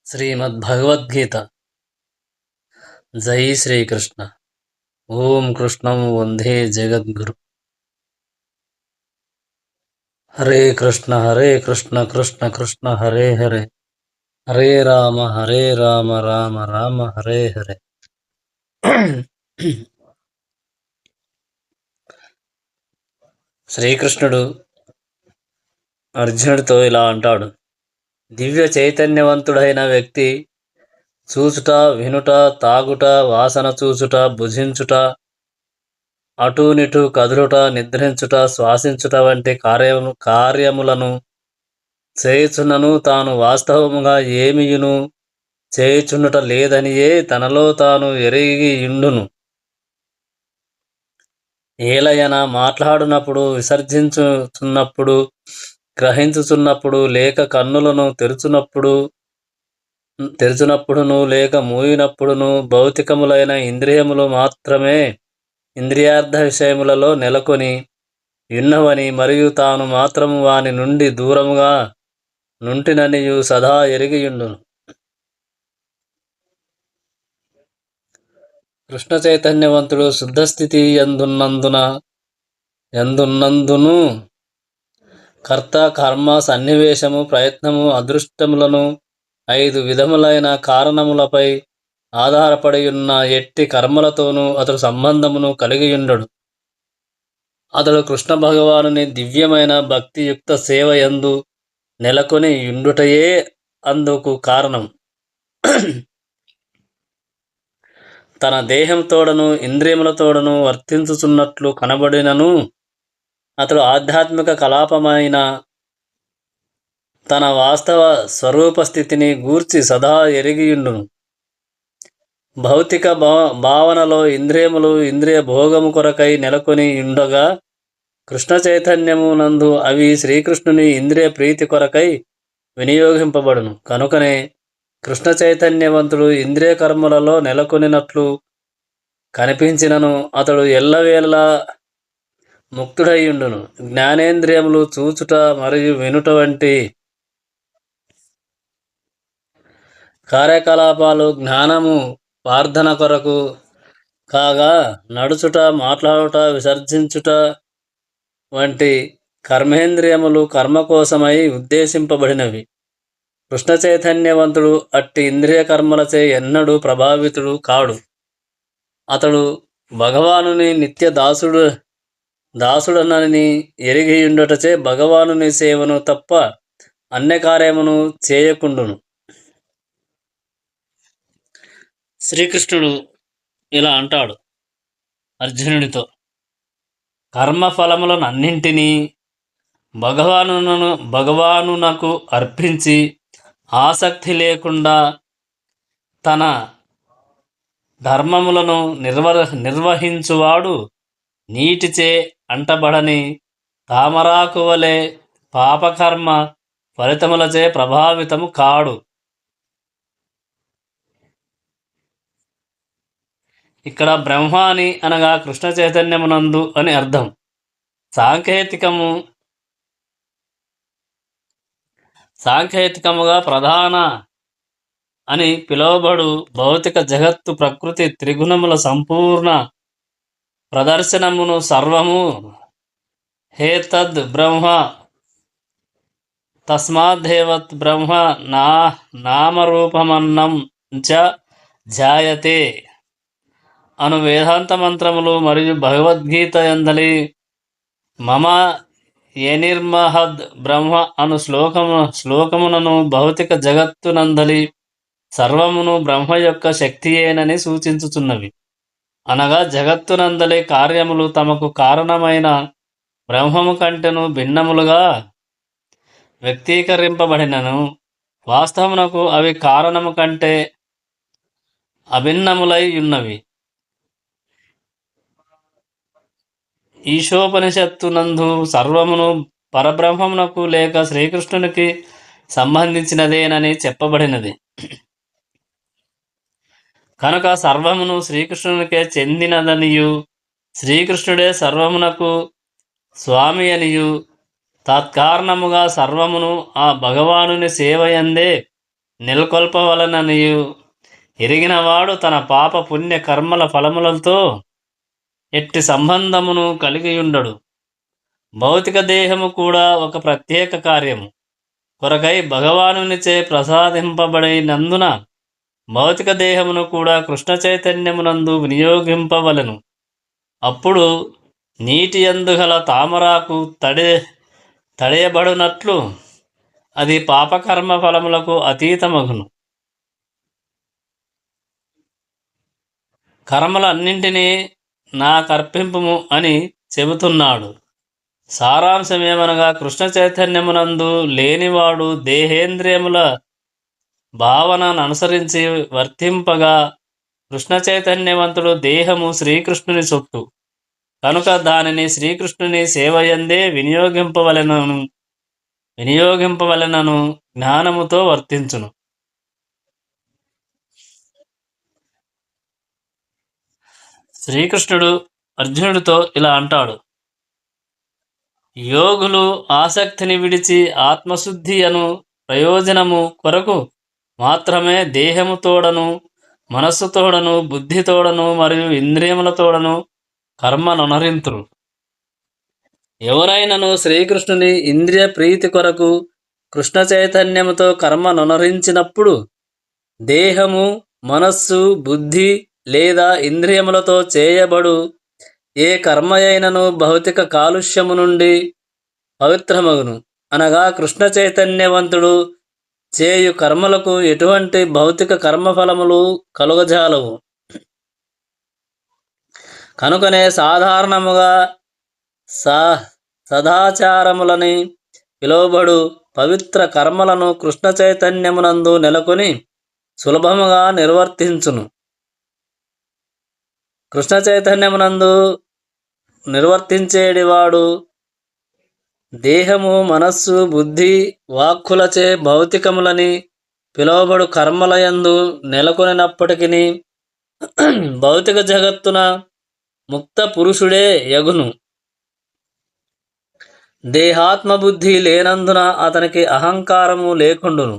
శ్రీమద్భగవద్గీత. జై శ్రీకృష్ణ. ఓం కృష్ణం వందే జగద్గురు. హరే కృష్ణ కృష్ణ కృష్ణ హరే హరే, హరే రామ రామ రామ హరే హరే. శ్రీకృష్ణుడు అర్జునుడితో ఇలా అంటాడు: దివ్య చైతన్యవంతుడైన వ్యక్తి చూచుట, వినుట, తాగుట, వాసన చూచుట, భుజించుట, అటూనిటూ కదులుట, నిద్రించుట, శ్వాసించుట వంటి కార్యములను చేయుచున్నను తాను వాస్తవముగా ఏమియును చేయుచుండుట లేదనియే తనలో తాను ఎరిగియుండును. ఏలయన మాట్లాడునప్పుడు, విసర్జించుచున్నప్పుడు, గ్రహించుచున్నప్పుడు, లేక కన్నులను తెరుచునప్పుడును లేక మూయినప్పుడును భౌతికములైన ఇంద్రియములు మాత్రమే ఇంద్రియార్థ విషయములలో నెలకొని యున్నవని, మరియు తాను మాత్రము వాని నుండి దూరముగా నుంటిననియు సదా ఎరిగియుండును. కృష్ణ చైతన్యవంతుడు శుద్ధస్థితి ఎందున్నందును కర్త, కర్మ, సన్నివేశము, ప్రయత్నము, అదృష్టములను 5 విధములైన కారణములపై ఆధారపడి ఉన్న ఎట్టి కర్మలతోనూ అతడు సంబంధమును కలిగియుండడు. అతడు కృష్ణ భగవానుని దివ్యమైన భక్తియుక్త సేవ యందు నెలకొని యుండుటయే అందుకు కారణం. తన దేహంతోడను ఇంద్రియములతోడను వర్తించుచున్నట్లు కనబడినను అతడు ఆధ్యాత్మిక కలాపమైన తన వాస్తవ స్వరూప స్థితిని గూర్చి సదా ఎరిగియుండును. భౌతిక భావనలో ఇంద్రియములు ఇంద్రియ భోగము కొరకై నెలకొని ఉండగా, కృష్ణ చైతన్యము నందు అవి శ్రీకృష్ణుని ఇంద్రియ ప్రీతి కొరకై వినియోగింపబడును. కనుకనే కృష్ణ చైతన్యవంతుడు ఇంద్రియ కర్మలలో నెలకొనినట్లు కనిపించినను అతడు ఎల్లవేళలా ముక్తుడైయుండును. జ్ఞానేంద్రియములు చూచుట మరియు వినుట వంటి కార్యకలాపాలు జ్ఞానము ప్రార్థన కొరకు కాగా, నడుచుట, మాట్లాడుట, విసర్జించుట వంటి కర్మేంద్రియములు కర్మ కోసమై ఉద్దేశింపబడినవి. కృష్ణ చైతన్యవంతుడు అట్టి ఇంద్రియ కర్మలచే ఎన్నడూ ప్రభావితుడు కాడు. అతడు భగవానుని నిత్య దాసుడనని ఎరిగియుండుటచే భగవానుని సేవను తప్ప అన్య కార్యమును చేయకుండును. శ్రీకృష్ణుడు ఇలా అంటాడు అర్జునుడితో: కర్మఫలములను అన్నింటినీ భగవానునకు అర్పించి ఆసక్తి లేకుండా తన ధర్మములను నిర్వహించువాడు నీటిచే అంటబడని తామరాకు వలె పాపకర్మ ఫలితములచే ప్రభావితము కాడు. ఇక్కడ బ్రహ్మాని అనగా కృష్ణ చైతన్యమునందు అని అర్థం. సాంకేతికముగా ప్రధాన అని పిలువబడు భౌతిక జగత్తు ప్రకృతి త్రిగుణముల సంపూర్ణ ప్రదర్శనమును సర్వము హేతద్ బ్రహ్మ తస్మాదేవత్ బ్రహ్మ నామరూపమన్నం చ ధ్యాయతే అను వేదాంత మంత్రములు మరియు భగవద్గీత యందలి మమ యనిర్మహద్ బ్రహ్మ అను శ్లోకమునను భౌతిక జగత్తునందలి సర్వమును బ్రహ్మ యొక్క శక్తియేనని సూచించుచున్నవి. అనగా జగత్తునందలి కార్యములు తమకు కారణమైన బ్రహ్మము కంటెను భిన్నములుగా వ్యక్తీకరింపబడినను వాస్తవమునకు అవి కారణము కంటే అభిన్నములై ఉన్నవి. ఈశోపనిషత్తునందు సర్వమును పరబ్రహ్మమునకు లేక శ్రీకృష్ణునికి సంబంధించినదేనని చెప్పబడినది. కనుక సర్వమును శ్రీకృష్ణునికే చెందినదనియు, శ్రీకృష్ణుడే సర్వమునకు స్వామి అనియు, తత్కారణముగా సర్వమును ఆ భగవానుని సేవయందే నెలకొల్పవలననియు ఎరిగినవాడు తన పాప పుణ్య కర్మల ఫలములతో ఎట్టి సంబంధమును కలిగియుండడు. భౌతిక దేహము కూడా ఒక ప్రత్యేక కార్యము కొరకై భగవానునిచే ప్రసాదింపబడినందున భౌతిక దేహమును కూడా కృష్ణ చైతన్యమునందు వినియోగింపవలను. అప్పుడు నీటి యందు గల తామరాకు తడయబడినట్లు అది పాపకర్మ ఫలములకు అతీతమగును. కర్మలన్నింటినీ నాకర్పింపుము అని చెబుతున్నాడు. సారాంశమేమనగా కృష్ణ చైతన్యమునందు లేనివాడు దేహేంద్రియముల భావనను అనుసరించి వర్తింపగా కృష్ణ చైతన్యవంతుడు దేహము శ్రీకృష్ణుని సొత్తు కనుక దానిని శ్రీకృష్ణుని సేవయందే వినియోగింపవలెనను జ్ఞానముతో వర్తించును. శ్రీకృష్ణుడు అర్జునుడితో ఇలా అంటాడు: యోగులు ఆసక్తిని విడిచి ఆత్మశుద్ధి అను ప్రయోజనము కొరకు మాత్రమే దేహముతోడను మనస్సుతోడను బుద్ధితోడను మరియు ఇంద్రియములతోడను కర్మనొనరింతురు. ఎవరైనను శ్రీకృష్ణుని ఇంద్రియ ప్రీతి కొరకు కృష్ణ చైతన్యముతో కర్మనొనరించినప్పుడు దేహము మనస్సు బుద్ధి లేదా ఇంద్రియములతో చేయబడు ఏ కర్మయైనను భౌతిక కాలుష్యము నుండి పవిత్రమగును. అనగా కృష్ణ చైతన్యవంతుడు చేయు కర్మలకు ఎటువంటి భౌతిక కర్మఫలములు కలుగజాలవు. కనుకనే సాధారణముగా సదాచారములని పిలువబడు పవిత్ర కర్మలను కృష్ణ చైతన్యమునందు నెలకొని సులభముగా నిర్వర్తించును. కృష్ణ చైతన్యమునందు నిర్వర్తించేడివాడు దేహము మనస్సు బుద్ధి వాక్కులచే భౌతికములని పిలువబడు కర్మలయందు నెలకొనినప్పటికీ భౌతిక జగత్తున ముక్త పురుషుడే యగును. దేహాత్మబుద్ధి లేనందున అతనికి అహంకారము లేకుండును.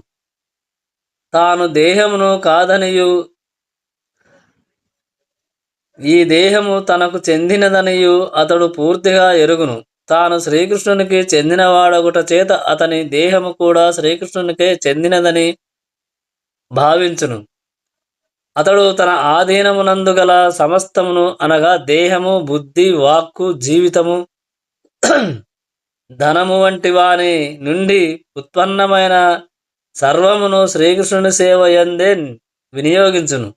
తాను దేహమును కాదనియు ఈ దేహము తనకు చెందినదనియు అతడు పూర్తిగా ఎరుగును. తాను శ్రీకృష్ణునికి చెందినవాడగుట చేత అతని దేహము కూడా శ్రీకృష్ణునికే చెందినదని భావించును. అతడు తన ఆధీనమునందు గల సమస్తమును అనగా దేహము బుద్ధి వాక్కు జీవితము ధనము వంటి వాని నుండి ఉత్పన్నమైన సర్వమును శ్రీకృష్ణుని సేవ యందే వినియోగించును.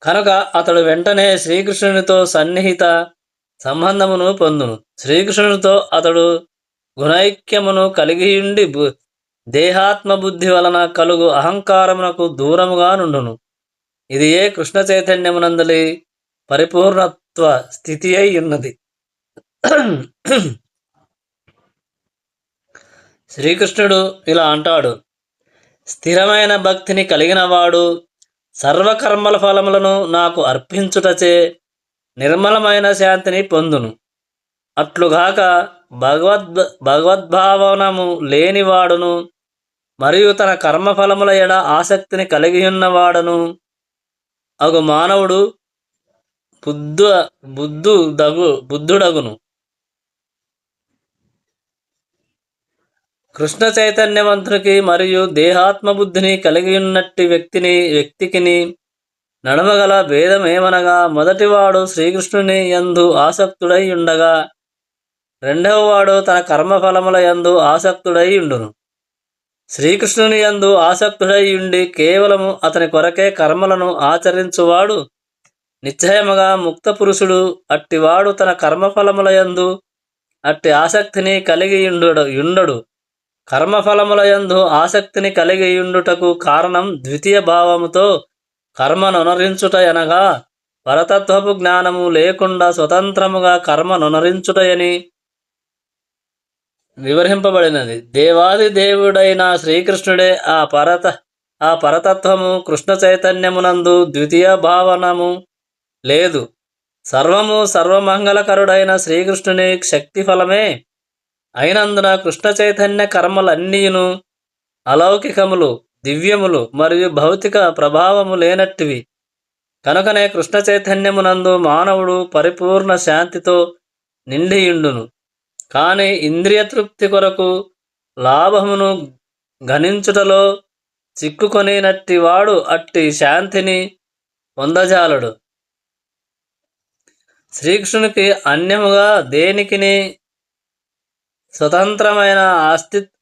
కనుక అతడు వెంటనే శ్రీకృష్ణునితో సన్నిహిత సంబంధమును పొందును. శ్రీకృష్ణునితో అతడు గుణైక్యమును కలిగియుండి దేహాత్మబుద్ధి వలన కలుగు అహంకారమునకు దూరముగా నుండును. ఇది ఏ కృష్ణ చైతన్యమునందలి పరిపూర్ణత్వ స్థితి అయి ఉన్నది. శ్రీకృష్ణుడు ఇలా అంటాడు: స్థిరమైన భక్తిని కలిగినవాడు సర్వకర్మల ఫలములను నాకు అర్పించుటచే నిర్మలమైన శాంతిని పొందును. అట్లుగాక భగవద్భావనము లేనివాడును మరియు తన కర్మఫలముల ఎడ ఆసక్తిని కలిగి ఉన్నవాడును అగు మానవుడు బుద్ధుడగును. కృష్ణ చైతన్యవంతునికి మరియు దేహాత్మబుద్ధిని కలిగి ఉన్నట్టి వ్యక్తికిని నడమగల భేదమేమనగా మొదటివాడు శ్రీకృష్ణుని యందు ఆసక్తుడై ఉండగా రెండవవాడు తన కర్మఫలముల యందు ఆసక్తుడై ఉండును. శ్రీకృష్ణుని యందు ఆసక్తుడై ఉండి కేవలము అతని కొరకే కర్మలను ఆచరించువాడు నిశ్చయముగా ముక్త పురుషుడు. అట్టివాడు తన కర్మఫలముల యందు అట్టి ఆసక్తిని కలిగి ఉండడు. కర్మఫలముల యందు ఆసక్తిని కలిగి ఉండుటకు కారణం ద్వితీయ భావముతో కర్మనొనరించుట అనగా పరతత్వపు జ్ఞానము లేకుండా స్వతంత్రముగా కర్మనొనరించుటయని వివరింపబడినది. దేవాది దేవుడైన శ్రీకృష్ణుడే ఆ పరతత్వము. కృష్ణ చైతన్యమునందు ద్వితీయ భావనము లేదు. సర్వము సర్వమంగళకరుడైన శ్రీకృష్ణుని శక్తి ఫలమే అయినందున కృష్ణ చైతన్య కర్మలన్నీయును అలౌకికములు, దివ్యములు మరియు భౌతిక ప్రభావము లేనట్టివి. కనుకనే కృష్ణ చైతన్యమునందు మానవుడు పరిపూర్ణ శాంతితో నిండియుండును. కానీ ఇంద్రియ తృప్తి కొరకు లాభమును గణించుటలో చిక్కుకొనినట్టి వాడు అట్టి శాంతిని పొందజాలడు. శ్రీకృష్ణునికి అన్యముగా దేనికిని స్వతంత్రమైన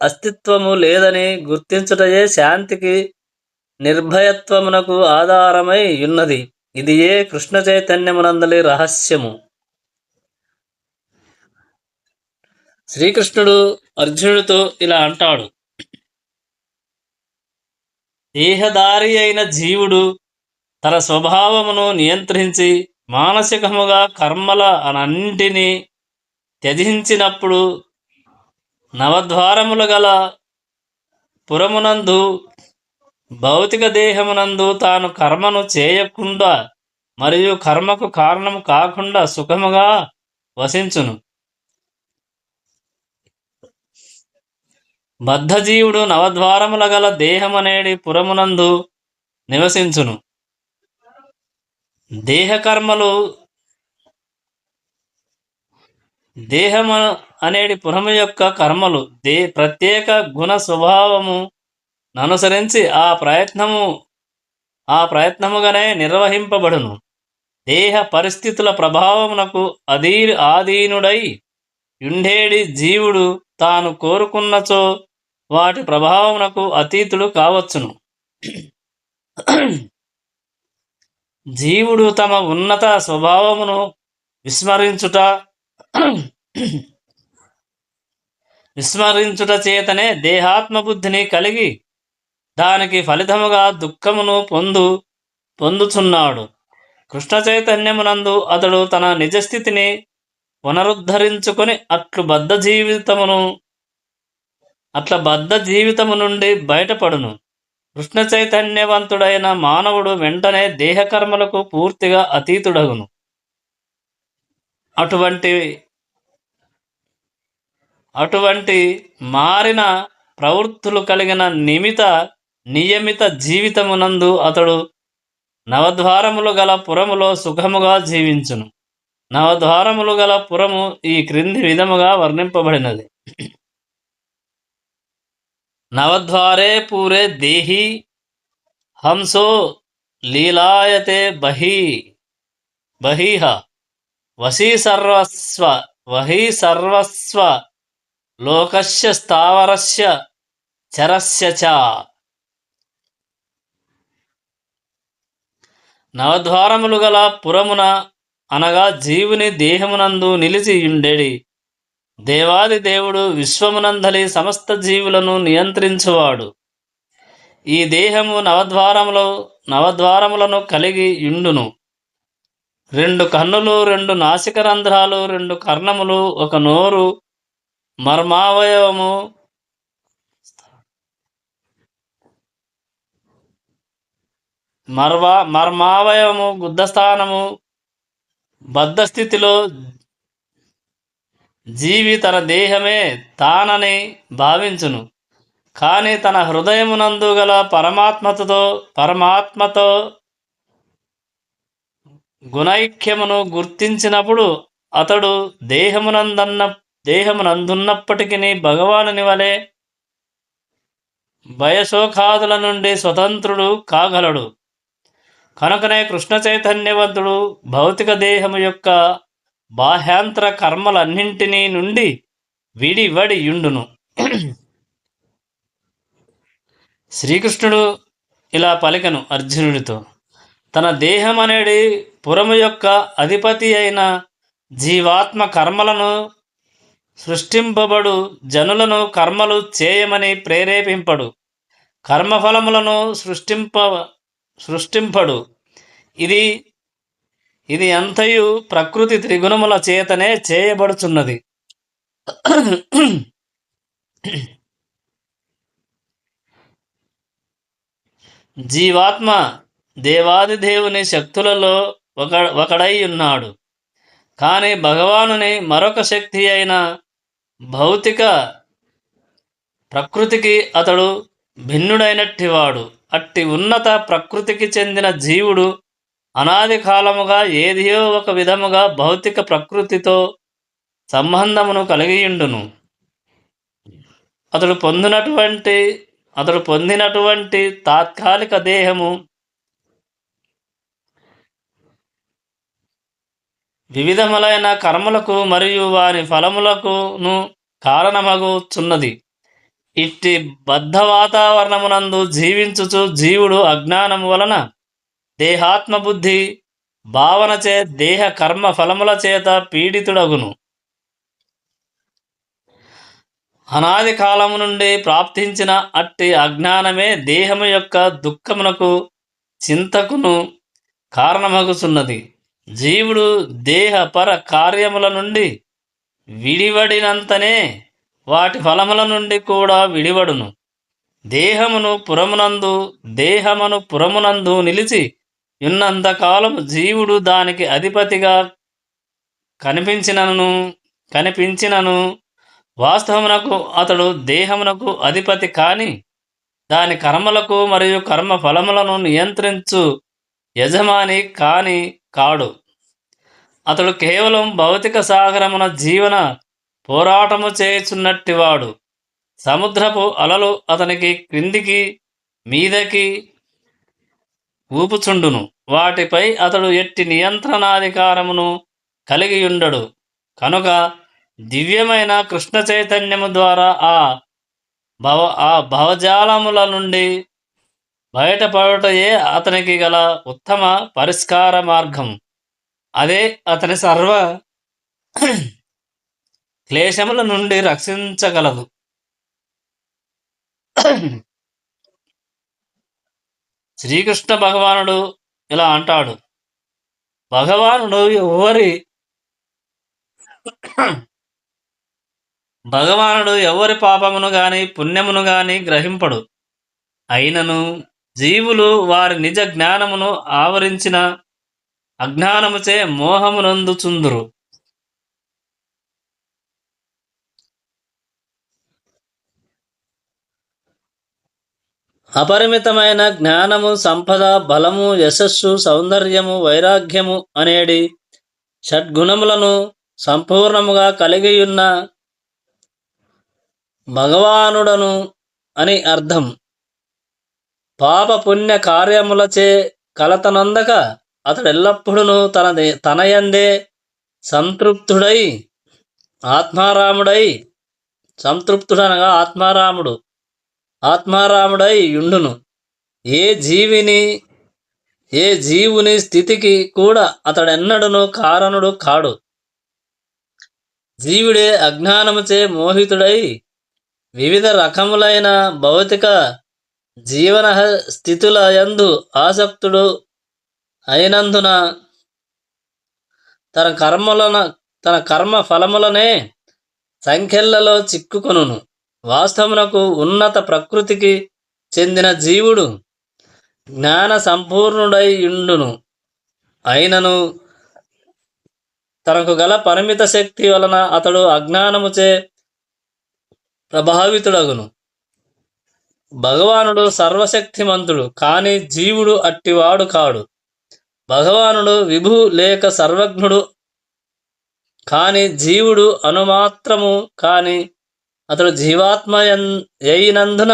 అస్తిత్వము లేదని గుర్తించుటయే శాంతికి నిర్భయత్వమునకు ఆధారమై ఉన్నది. ఇది ఏ కృష్ణ చైతన్యమునందలి రహస్యము. శ్రీకృష్ణుడు అర్జునుడితో ఇలా అంటాడు: దేహదారి అయిన జీవుడు తన స్వభావమును నియంత్రించి మానసికముగా కర్మల అన్నింటినీ త్యజించినప్పుడు నవద్వారములు గల పురమునందు భౌతిక దేహమునందు తాను కర్మను చేయకుండా మరియు కర్మకు కారణము కాకుండా సుఖముగా వసించును. బద్ధజీవుడు నవద్వారముల గల దేహమనేడి పురమునందు నివసించును. దేహకర్మలు దేహము అనేటి పురము యొక్క కర్మలు ప్రత్యేక గుణ స్వభావము అనుసరించి ఆ ప్రయత్నముగానే నిర్వహింపబడును. దేహ పరిస్థితుల ప్రభావమునకు ఆధీనుడై యుండేడి జీవుడు తాను కోరుకున్నచో వాటి ప్రభావమునకు అతీతుడు కావచ్చును. జీవుడు తమ ఉన్నత స్వభావమును విస్మరించుట చేతనే దేహాత్మబుద్ధిని కలిగి దానికి ఫలితముగా దుఃఖమును పొందుచున్నాడు. కృష్ణ చైతన్యమునందు అతడు తన నిజస్థితిని పునరుద్ధరించుకొని అట్ల బద్ధ జీవితము నుండి బయటపడును. కృష్ణ చైతన్యవంతుడైన మానవుడు వెంటనే దేహకర్మలకు పూర్తిగా అతీతుడగును. అటువంటి మారిన ప్రవృత్తులు కలిగిన నియమిత జీవితమునందు అతడు నవద్వారములు గల పురములో సుఖముగా జీవించును. నవద్వారములు గల పురము ఈ క్రింది విధముగా వర్ణింపబడినది: నవద్వారే పూరే దేహి హంసో లీలాయతే బహీహ వహీ సర్వస్వ లోకస్య స్థావరస్య చరస్య చ. నవద్వారములు గల పురమున అనగా జీవుని దేహమునందు నిలిచి ఉండేడి దేవాది దేవుడు విశ్వమునందలి సమస్త జీవులను నియంత్రించువాడు. ఈ దేహము నవద్వారములను కలిగి యుండును. 2 కన్నులు, 2 నాసిక రంధ్రాలు, 2 కర్ణములు, 1 నోరు, మర్మావయవము, గుద్దస్థానము. బద్ధస్థితిలో జీవి తన దేహమే తానని భావించును. కానీ తన హృదయమునందు గల పరమాత్మతో గుణైక్యమును గుర్తించినప్పుడు అతడు దేహమునందున్నప్పటికీ భగవానుని వలె భయశోకాదుల నుండి స్వతంత్రుడు కాగలడు. కనుకనే కృష్ణ చైతన్యవంతుడు భౌతిక దేహము యొక్క బాహ్యాంతర కర్మలన్నింటినీ నుండి విడివడి యుండును. శ్రీకృష్ణుడు ఇలా పలికెను అర్జునుడితో: తన దేహమనేది పురము యొక్క అధిపతి అయిన జీవాత్మ కర్మలను సృష్టింపబడు జనులను కర్మలు చేయమని ప్రేరేపింపడు. కర్మఫలములను సృష్టింపడు. ఇది అంతయు ప్రకృతి త్రిగుణముల చేతనే చేయబడుచున్నది. జీవాత్మ దేవాది దేవుని శక్తులలో ఒకడై ఉన్నాడు. కానీ భగవానుని మరొక శక్తి అయిన భౌతిక ప్రకృతికి అతడు భిన్నుడైనట్టివాడు. అట్టి ఉన్నత ప్రకృతికి చెందిన జీవుడు అనాది కాలముగా ఏదియో ఒక విధముగా భౌతిక ప్రకృతితో సంబంధమును కలిగియుండును. అతడు పొందినటువంటి తాత్కాలిక దేహము వివిధములైన కర్మలకు మరియు వారి ఫలములకును కారణమగుచున్నది. ఇట్టి బద్ధ వాతావరణమునందు జీవించుచు జీవుడు అజ్ఞానము వలన దేహాత్మబుద్ధి భావనచే దేహ కర్మ ఫలముల చేత పీడితుడగును. అనాది కాలము నుండి ప్రాప్తించిన అట్టి అజ్ఞానమే దేహము యొక్క దుఃఖమునకు చింతకును కారణమగుచున్నది. జీవుడు దేహ పర కార్యముల నుండి విడివడినంతనే వాటి ఫలముల నుండి కూడా విడివడును. దేహమును పురమునందు నిలిచి ఉన్నంతకాలము జీవుడు దానికి అధిపతిగా కనిపించినను వాస్తవమునకు అతడు దేహమునకు అధిపతి కాని దాని కర్మలకు మరియు కర్మ ఫలములను నియంత్రించు యజమాని కాడు. అతడు కేవలం భౌతిక సాగరమున జీవన పోరాటము చేయుచున్నట్టివాడు. సముద్రపు అలలు అతనికి క్రిందికి మీదకి ఊపుచుండును. వాటిపై అతడు ఎట్టి నియంత్రణాధికారమును కలిగియుండడు. కనుక దివ్యమైన కృష్ణ చైతన్యము ద్వారా ఆ భవజాలముల నుండి బయటపడుటయే అతనికి గల ఉత్తమ పరిష్కార మార్గం. అదే అతని సర్వ క్లేశముల నుండి రక్షించగలదు. శ్రీకృష్ణ భగవానుడు ఇలా అంటాడు: భగవానుడు ఎవరి పాపమును గాని పుణ్యమును గాని గ్రహింపడు. అయినను జీవులు వారి నిజ జ్ఞానమును ఆవరించిన అజ్ఞానముచే మోహమునందుచుందురు. అపరిమితమైన జ్ఞానము, సంపద, బలము, యశస్సు, సౌందర్యము, వైరాగ్యము అనేడి షడ్గుణములను సంపూర్ణముగా కలిగియున్న భగవానుడను అని అర్థం. పాప పుణ్య కార్యములచే కలతనొందక అతడెల్లప్పుడూ తనయందే సంతృప్తుడై ఆత్మారాముడై యుండును. ఏ జీవుని స్థితికి కూడా అతడెన్నడను కారణుడు కాడు. జీవుడే అజ్ఞానముచే మోహితుడై వివిధ రకములైన భౌతిక జీవన స్థితుల యందు ఆసక్తుడు అయినందున తన కర్మ ఫలములనే సంఖ్యలలో చిక్కుకొనును. వాస్తవమునకు ఉన్నత ప్రకృతికి చెందిన జీవుడు జ్ఞాన సంపూర్ణుడై యుండును. అయినను తనకు గల పరిమిత శక్తి వలన అతడు అజ్ఞానముచే ప్రభావితుడగును. భగవానుడు సర్వశక్తిమంతుడు, కానీ జీవుడు అట్టివాడు కాడు. భగవానుడు విభు లేక సర్వజ్ఞుడు, కానీ జీవుడు అనుమాత్రము. కానీ అతడు జీవాత్మ అయినందున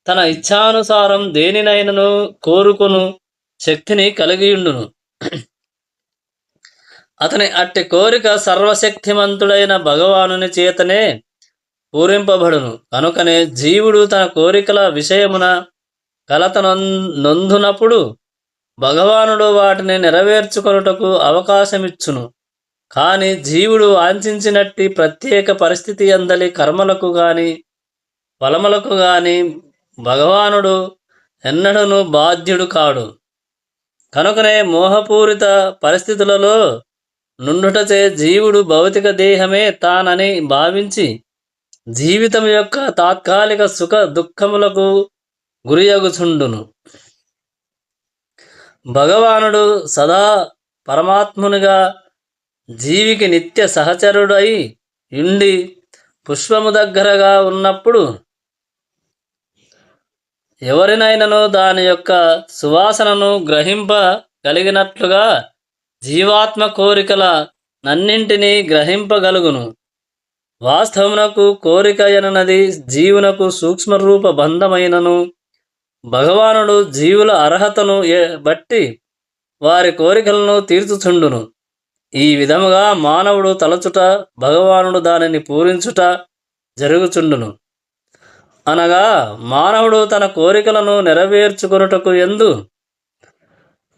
తన ఇచ్ఛానుసారం దేనినైనను కోరుకొను శక్తిని కలిగియుండును. అతని అట్టి కోరిక సర్వశక్తిమంతుడైన భగవానుని చేతనే పూరింపబడును. కనుకనే జీవుడు తన కోరికల విషయమున కలత నొందునప్పుడు భగవానుడు వాటిని నెరవేర్చుకొనుటకు అవకాశమిచ్చును. కానీ జీవుడు వాంఛించినట్టి ప్రత్యేక పరిస్థితి అందలి కర్మలకు గాని ఫలములకు గాని భగవానుడు ఎన్నడూను బాధ్యుడు కాడు. కనుకనే మోహపూరిత పరిస్థితులలో నుండుటచే జీవుడు భౌతిక దేహమే తానని భావించి జీవితం యొక్క తాత్కాలిక సుఖ దుఃఖములకు గురియగుచుండును. భగవానుడు సదా పరమాత్మునిగా జీవికి నిత్య సహచరుడై ఉండి పుష్పము దగ్గరగా ఉన్నప్పుడు ఎవరినైనను దాని యొక్క సువాసనను గ్రహింపగలిగినట్లుగా జీవాత్మ కోరికల నన్నింటినీ గ్రహింపగలుగును. వాస్తవమునకు కోరిక ఎననది జీవునకు సూక్ష్మరూప బంధమైనను భగవానుడు జీవుల అర్హతను బట్టి వారి కోరికలను తీర్చుచుండును. ఈ విధముగా మానవుడు తలచుట, భగవానుడు దానిని పూరించుట జరుగుచుండును. అనగా మానవుడు తన కోరికలను నెరవేర్చుకొనుటకు యందు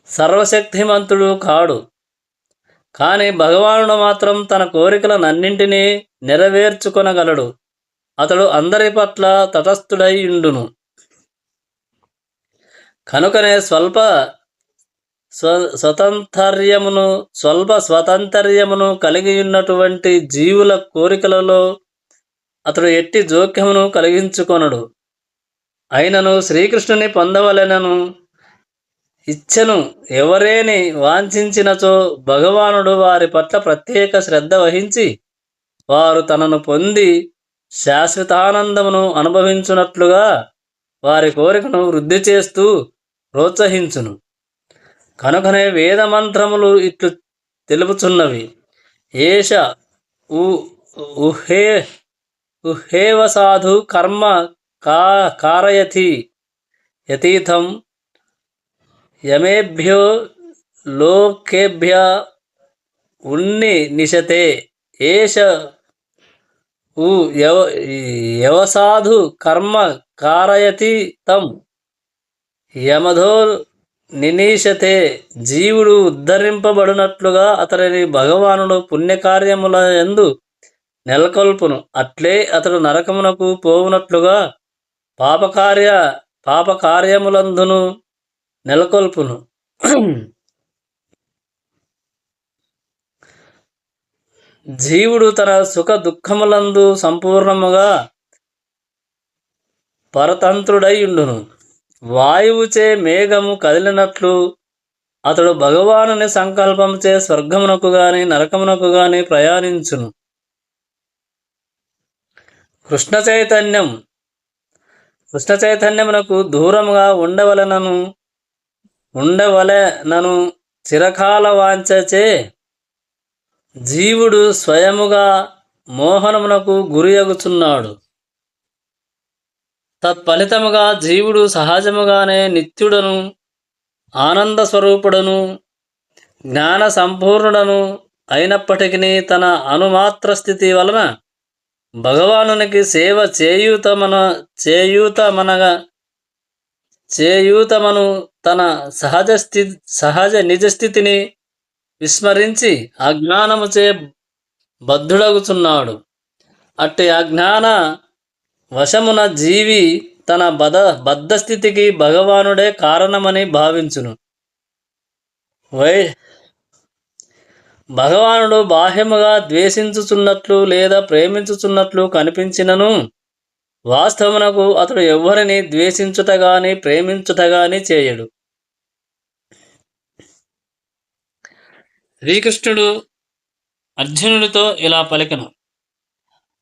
సర్వశక్తిమంతుడు కాడు. కానీ భగవానుడు మాత్రం తన కోరికలనన్నింటినీ నెరవేర్చుకొనగలడు. అతడు అందరి పట్ల తటస్థుడై ఉండును. కనుకనే స్వల్ప స్వతంత్ర్యమును కలిగి ఉన్నటువంటి జీవుల కోరికలలో అతడు ఎట్టి జోక్యమును కలిగించుకొనడు. అయినను శ్రీకృష్ణుని పొందవలెనను ఇచ్ఛను ఎవరేని వాంఛించినచో భగవానుడు వారి పట్ల ప్రత్యేక శ్రద్ధ వహించి వారు తనను పొంది శాశ్వతానందమును అనుభవించున్నట్లుగా వారి కోరికను వృద్ధి చేస్తూ ప్రోత్సహించును. కనుకనే వేదమంత్రములు ఇట్లు తెలుపుచున్నవి: ఏష ఉహేవ సాధు కర్మ కారయతి యతీతం యమేభ్యో లోకేభ్య నిశతే. ఏష యవసాధు కర్మ కారయతి తం యమధో నినీశతే. జీవుడు ఉద్ధరింపబడినట్లుగా అతడిని భగవానుడు పుణ్యకార్యముల యందు నెలకొల్పును. అట్లే అతడు నరకమునకు పోవునట్లుగా పాపకార్యములందును నెలకొల్పును. జీవుడు తన సుఖ దుఃఖములందు సంపూర్ణముగా పరతంత్రుడై ఉండును. వాయువుచే మేఘము కదిలినట్లు అతడు భగవానుని సంకల్పముచే స్వర్గమునకు గాని నరకమునకు గాని ప్రయాణించును. కృష్ణ చైతన్యమునకు దూరముగా ఉండవలెనను చిరకాల వాంఛచే జీవుడు స్వయముగా మోహనమునకు గురియగుచున్నాడు. తత్ఫలితముగా జీవుడు సహజముగానే నిత్యుడను, ఆనంద స్వరూపుడను, జ్ఞాన సంపూర్ణుడను అయినప్పటికీ తన అనుమాత్ర స్థితి వలన భగవానునికి సేవ చేయూతమను తన సహజ నిజస్థితిని విస్మరించి అజ్ఞానముచే బద్ధుడగుచున్నాడు. అట్టి అజ్ఞాన వశమున జీవి తన బద్ధస్థితికి భగవానుడే కారణమని భావించును. భగవానుడు బాహ్యముగా ద్వేషించుచున్నట్లు లేదా ప్రేమించుచున్నట్లు కనిపించినను వాస్తవమునకు అతడు ఎవ్వరిని ద్వేషించుట గాని ప్రేమించుట గాని చేయడు. శ్రీకృష్ణుడు అర్జునుడితో ఇలా పలికెను: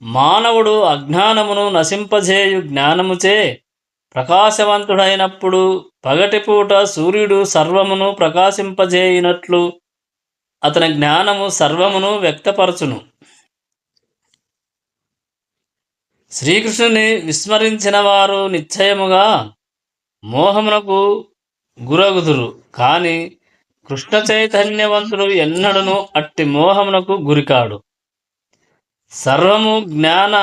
మానవుడు అజ్ఞానమును నశింపజేయు జ్ఞానముచే ప్రకాశవంతుడైనప్పుడు పగటిపూట సూర్యుడు సర్వమును ప్రకాశింపజేయునట్లు అతని జ్ఞానము సర్వమును వ్యక్తపరచును. శ్రీకృష్ణుని విస్మరించిన వారు నిశ్చయముగా మోహమునకు గురగుదురు. కానీ కృష్ణ చైతన్యవంతుడు ఎన్నడను అట్టి మోహమునకు గురికాడు. సర్వము జ్ఞాన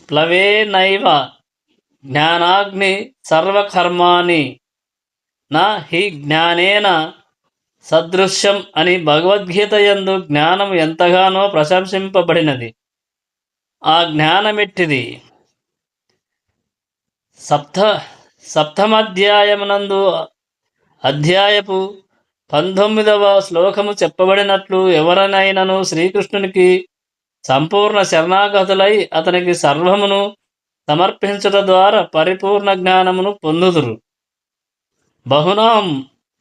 ప్లవేనైవ జ్ఞానాగ్ని సర్వకర్మాణి నా హి జ్ఞానేన సదృశ్యం అని భగవద్గీత యందు జ్ఞానం ఎంతగానో ప్రశంసింపబడినది. ఆ జ్ఞానమెట్టిది. సప్తమాధ్యాయమునందు అధ్యాయపు 19వ శ్లోకము చెప్పబడినట్లు ఎవరినైనను శ్రీకృష్ణునికి సంపూర్ణ శరణాగతులై అతనికి సర్వమును సమర్పించుట ద్వారా పరిపూర్ణ జ్ఞానమును పొందుదురు. బహునాం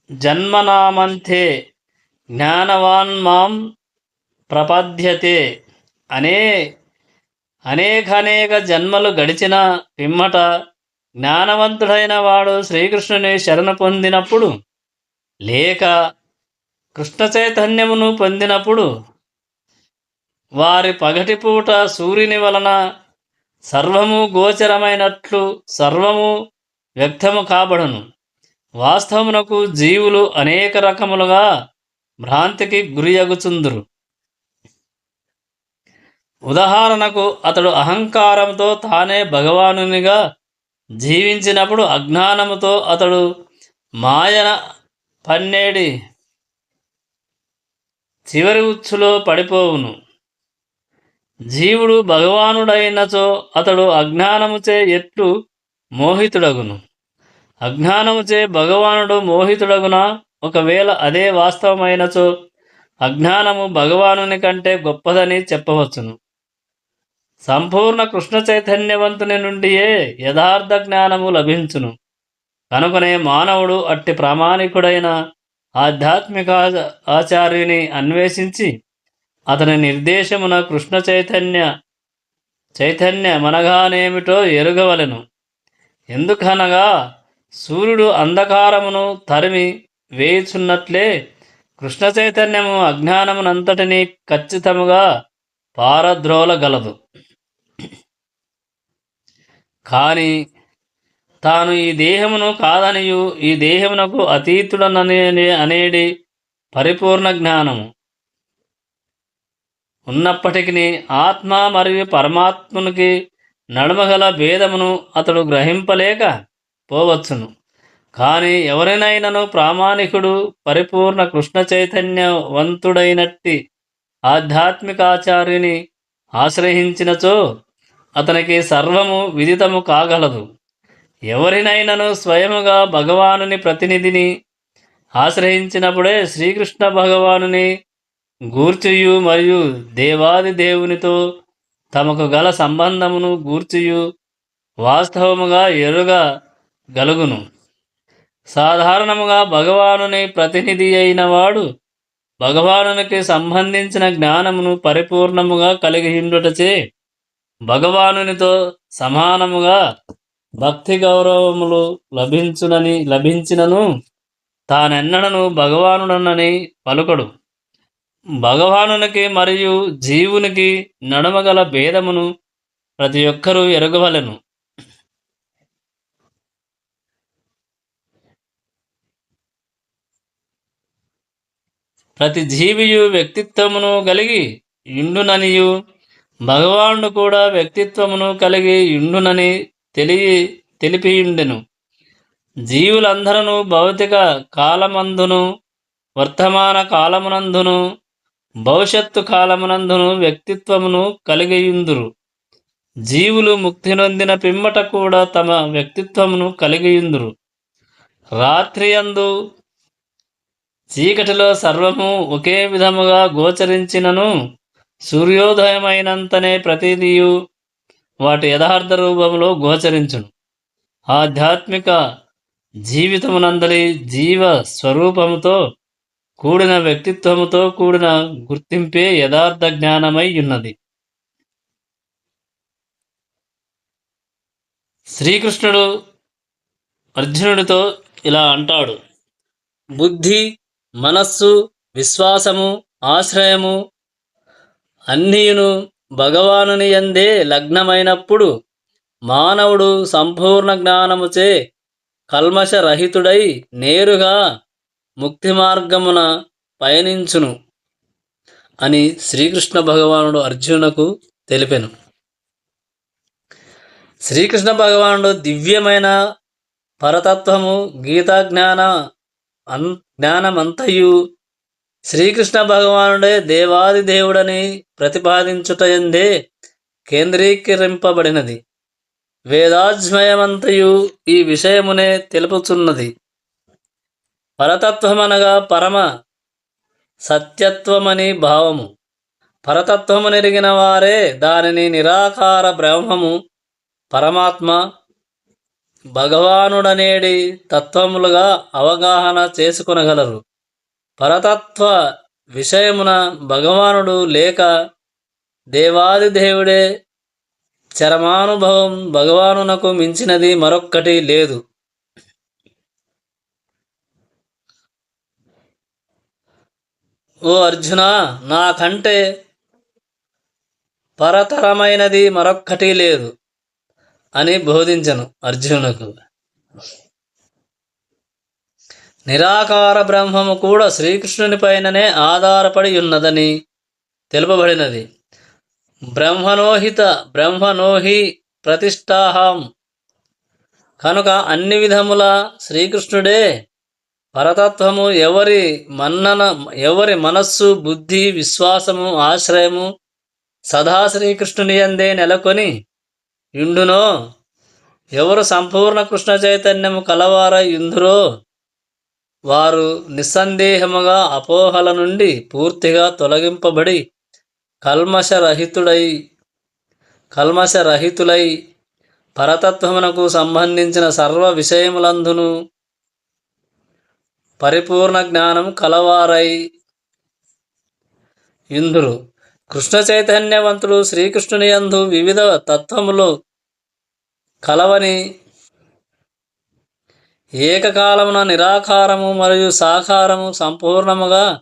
జన్మనామంతే జ్ఞానవాన్ మాం ప్రపద్యతే అనే అనేక జన్మలు గడిచిన పిమ్మట జ్ఞానవంతుడైన వాడు శ్రీకృష్ణుని శరణ పొందినప్పుడు లేక కృష్ణ చైతన్యమును పొందినప్పుడు వారి పగటిపూట సూర్యుని వలన సర్వము గోచరమైనట్లు సర్వము వ్యక్తము కాబడును. వాస్తవమునకు జీవులు అనేక రకములుగా భ్రాంతికి గురియగుచుందురు. ఉదాహరణకు అతడు అహంకారంతో తానే భగవానునిగా జీవించినప్పుడు అజ్ఞానముతో అతడు మాయన పన్నేడి చివరి ఉచ్చులో పడిపోవును. జీవుడు భగవానుడైనచో అతడు అజ్ఞానముచే ఎట్లు మోహితుడగును. అజ్ఞానముచే భగవానుడు మోహితుడగునా? ఒకవేళ అదే వాస్తవమైనచో అజ్ఞానము భగవానుని కంటే గొప్పదని చెప్పవచ్చును. సంపూర్ణ కృష్ణ చైతన్యవంతుని నుండియే యథార్థ జ్ఞానము లభించును. కనుకనే మానవుడు అట్టి ప్రామాణికుడైన ఆధ్యాత్మిక ఆచార్యుని అన్వేషించి అతని నిర్దేశమున కృష్ణ చైతన్యమనగానేమిటో ఎరుగవలెను. ఎందుకనగా సూర్యుడు అంధకారమును తరిమి వేయుచున్నట్లే కృష్ణ చైతన్యము అజ్ఞానమునంతటినీ ఖచ్చితముగా పారద్రోలగలదు. కానీ తాను ఈ దేహమును కాదనియు ఈ దేహమునకు అతీతుడనని అనేడి పరిపూర్ణ జ్ఞానము ఉన్నప్పటికీ ఆత్మ మరియు పరమాత్మనికి నడుమగల భేదమును అతడు గ్రహింపలేక పోవచ్చును. కానీ ఎవరినైనాను ప్రామాణికుడు పరిపూర్ణ కృష్ణ చైతన్యవంతుడైనట్టి ఆధ్యాత్మికాచార్యుని ఆశ్రయించినచో అతనికి సర్వము విదితము కాగలదు. ఎవరినైనాను స్వయముగా భగవానుని ప్రతినిధిని ఆశ్రయించినప్పుడే శ్రీకృష్ణ భగవానుని గూర్చియు మరియు దేవాది దేవునితో తమకు గల సంబంధమును గూర్చియు వాస్తవముగా ఎరుగగలుగును. సాధారణముగా భగవానుని ప్రతినిధి అయిన వాడు భగవానునికి సంబంధించిన జ్ఞానమును పరిపూర్ణముగా కలిగి ఉండుటచే భగవానునితో సమానముగా భక్తి గౌరవములు లభించినను తానెన్నడను భగవానుడనని పలుకడు. భగవానునికి మరియు జీవునికి నడుమగల భేదమును ప్రతి ఒక్కరూ ఎరగవలెను. ప్రతి జీవియు వ్యక్తిత్వమును కలిగి యుండుననియు భగవానుడు కూడా వ్యక్తిత్వమును కలిగి యుండునని తెలిపియుండెను. జీవులందరూ భౌతిక కాలమందును వర్తమాన కాలమునందును భవిష్యత్తు కాలమునందును వ్యక్తిత్వమును కలిగియుందురు. జీవులు ముక్తి నొందిన పిమ్మట కూడా తమ వ్యక్తిత్వమును కలిగియుందురు. రాత్రియందు చీకటిలో సర్వము ఒకే విధముగా గోచరించినను సూర్యోదయమైనంతనే ప్రతిదియు వాటి యథార్థ రూపంలో గోచరించును. ఆధ్యాత్మిక జీవితమునందలి జీవ స్వరూపముతో కూడిన వ్యక్తిత్వముతో కూడిన గుర్తింపే యథార్థ జ్ఞానమై ఉన్నది. శ్రీకృష్ణుడు అర్జునుడితో ఇలా అంటాడు: బుద్ధి, మనస్సు, విశ్వాసము, ఆశ్రయము అన్నీయును భగవానుని యందే లగ్నమైనప్పుడు మానవుడు సంపూర్ణ జ్ఞానముచే కల్మషరహితుడై నేరుగా ముక్తి మార్గమున పయనించును అని శ్రీకృష్ణ భగవానుడు అర్జునునకు తెలిపెను. శ్రీకృష్ణ భగవానుడు దివ్యమైన పరతత్వము జ్ఞానమంతయు శ్రీకృష్ణ భగవానుడే దేవాది దేవుడని ప్రతిపాదించుటయందే కేంద్రీకరింపబడినది. వేదాజ్మయమంతయు ఈ విషయమునే తెలుపుచున్నది. పరతత్వమనగా పరమ సత్యత్వమని భావము. పరతత్వము నెరిగిన వారే దానిని నిరాకార బ్రహ్మము, పరమాత్మ, భగవానుడనేడి తత్వములుగా అవగాహన చేసుకొనగలరు. పరతత్వ విషయమున భగవానుడు లేక దేవాది దేవుడే చరమానుభవం భగవానునకు మించినది మరొక్కటి లేదు. ఓ అర్జున, నాకంటే పరతరమైనది మరొక్కటి లేదు అని బోధించను అర్జునునకు. నిరాకార బ్రహ్మము కూడా శ్రీకృష్ణుని పైననే ఆధారపడి ఉన్నదని తెలుపబడినది. బ్రహ్మణోహి ప్రతిష్టాహం కనుక అన్ని విధముల శ్రీకృష్ణుడే పరతత్వము. ఎవరి మనస్సు, బుద్ధి, విశ్వాసము, ఆశ్రయము సదా శ్రీకృష్ణుని యందే నెలకొని యుండునో, ఎవరు సంపూర్ణ కృష్ణ చైతన్యము కలవారై యుందురో వారు నిస్సందేహముగా అపోహల నుండి పూర్తిగా తొలగింపబడి కల్మషరహితులై పరతత్వమునకు సంబంధించిన సర్వ విషయములందును పరిపూర్ణ జ్ఞానం కలవారై యుందురు. కృష్ణ చైతన్యవంతుడు శ్రీకృష్ణుని యందు వివిధ తత్వములు కలవని ఏకకాలమున నిరాకారము మరియు సాకారము సంపూర్ణముగా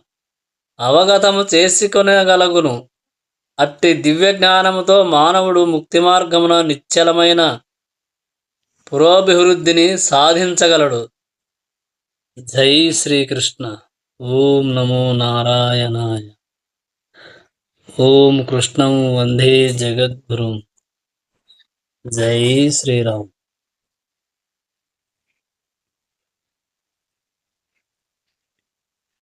అవగతము చేసుకొనగలుగును. అట్టి దివ్య జ్ఞానముతో మానవుడు ముక్తి మార్గమున నిశ్చలమైన పురోభివృద్ధిని సాధించగలడు. జై శ్రీకృష్ణ. ఓం నమో నారాయణాయ. ఓం కృష్ణం వందే జగద్గురుం. జై శ్రీరామ్.